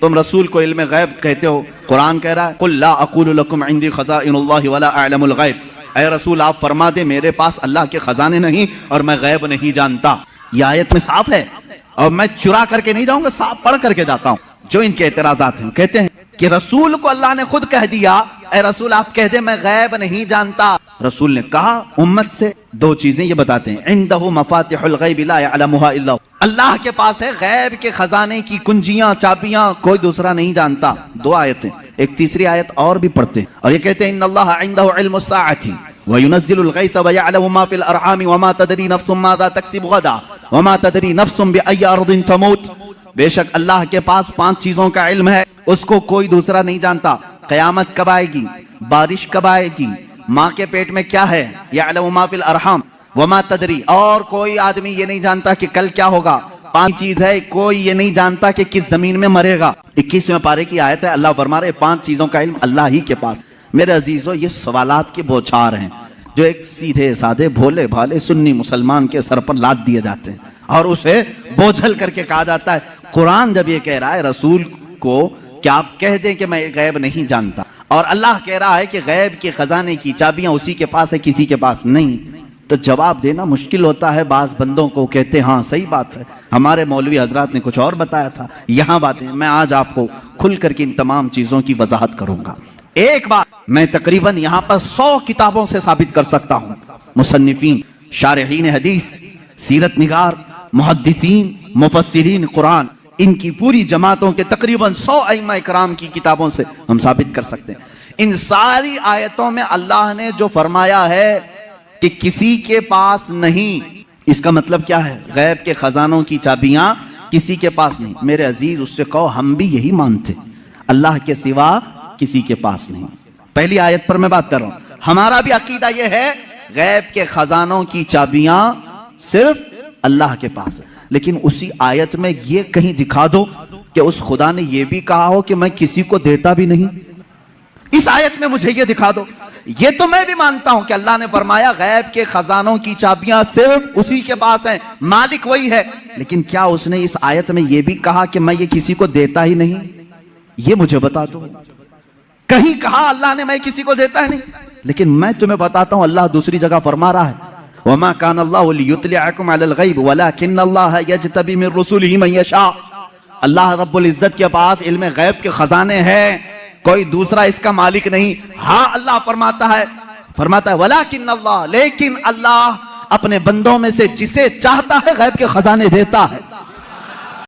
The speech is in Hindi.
तुम रसूल को इल्म गैब कहते हो। कुरान कह रहा है कुल ला अक़ूलु लकुम इंदी ख़ज़ाइनुल्लाहि वला अअलमुल गैब, ऐ रसूल आप फरमा दे मेरे पास अल्लाह के खजाने नहीं और मैं गैब नहीं जानता। यह आयत में साफ है और मैं चुरा करके नहीं जाऊंगा, साफ पढ़ करके जाता हूं। जो इनके एतराजात हैं कहते हैं कि रसूल को अल्लाह ने खुद कह दिया ऐ रसूल आप कह दे मैं गैब नहीं जानता। रसूल ने कहा उम्मत से दो चीजें ये बताते हैं, इंदहु मफातिहुल गैब ला यअलमुहा इल्ला, अल्लाह के पास है गैब के खजाने की कुंजियां चाबियां, कोई दूसरा नहीं जानता। दो आयतें, एक तीसरी आयत और भी पढ़ते हैं और ये कहते हैं इन्नल्लाह इंदहु इल्मुस साअति व युनज़्ज़िलुल गैथ व यअलमु मा फिल अरहाम व मा तदरी नफ्सुम माज़ा तक्सिबु गदा व मा तदरी नफ्सुम बिअय्यि अर्दिन तमूत। बेशक अल्लाह के पास 5 चीजों का इल्म है, उसको कोई दूसरा नहीं जानता। कयामत कब आएगी, बारिश कब आएगी, माँ के पेट में क्या है, यअलमु मा फिल अरहाम व मा तदरी, और कोई आदमी ये नहीं जानता कि कल क्या होगा। 5 चीज है, कोई ये नहीं जानता कि किस जमीन में मरेगा। 21वें पारे की आयत है, अल्लाह फरमा रहे 5 चीजों का इल्म अल्लाह ही के पास। मेरे अजीजों ये सवालात के बौछार हैं जो एक सीधे साधे भोले भाले सुन्नी मुसलमान के सर पर लाद दिए जाते हैं और उसे बोझल करके कहा जाता है। कुरान जब ये कह रहा है रसूल को कि आप कह दें कि मैं गैब नहीं जानता, और अल्लाह कह रहा है कि गैब के खजाने की चाबियां उसी के पास है, किसी के पास नहीं, तो जवाब देना मुश्किल होता है। बाज बंदों को कहते हाँ सही बात है, हमारे मौलवी हजरात ने कुछ और बताया था, यहां बातें। मैं आज आपको खुल करके इन तमाम चीजों की वजाहत करूंगा। एक बात मैं तकरीबन यहां पर 100 किताबों से साबित कर सकता हूं। मुसन्निफीन, शारिहीन हदीस, सीरत निगार, मुहद्दिसीन, मुफस्सिरीन कुरान, इनकी पूरी जमातों के तकरीबन 100 अइम्मा इकराम की किताबों से हम साबित कर सकते हैं। इन सारी आयतों में अल्लाह ने जो फरमाया है कि किसी के पास नहीं, इसका मतलब क्या है, गैब के खजानों की चाबियां किसी के पास नहीं। मेरे अजीज उससे कहो हम भी यही मानते, अल्लाह के सिवा किसी के पास नहीं। पहली आयत पर मैं बात कर रहा हूं, हमारा भी अकीदा यह है गैब के खजानों की चाबियां सिर्फ अल्लाह के पास है। लेकिन उसी आयत में यह कहीं दिखा दो कि उस खुदा ने यह भी कहा हो कि मैं किसी को देता भी नहीं। इस आयत में मुझे यह दिखा दो। ये तो मैं भी मानता हूं कि अल्लाह ने फरमाया गैब के खजानों की चाबियां सिर्फ उसी के पास हैं, मालिक वही है। लेकिन क्या उसने इस आयत में यह भी कहा कि मैं ये किसी को देता ही नहीं? ये मुझे बता दो। कहीं कहा अल्लाह ने मैं किसी को देता है नहीं? लेकिन मैं तुम्हें बताता हूं अल्लाह दूसरी जगह फरमा रहा है वमा कान अल्लाहु लियुत्लिअकुम अलल गैब वलाकिन्नल्लाह यज्तबी मिन रुसुलिही मन यशा। अल्लाह रब्बुल इज्जत के पास इल्म गैब के खजाने हैं, कोई दूसरा इसका मालिक नहीं। हाँ अल्लाह फरमाता है वलाकिन्नल्लाह, लेकिन अल्लाह अपने बंदों में से जिसे चाहता है गैब के खजाने देता है।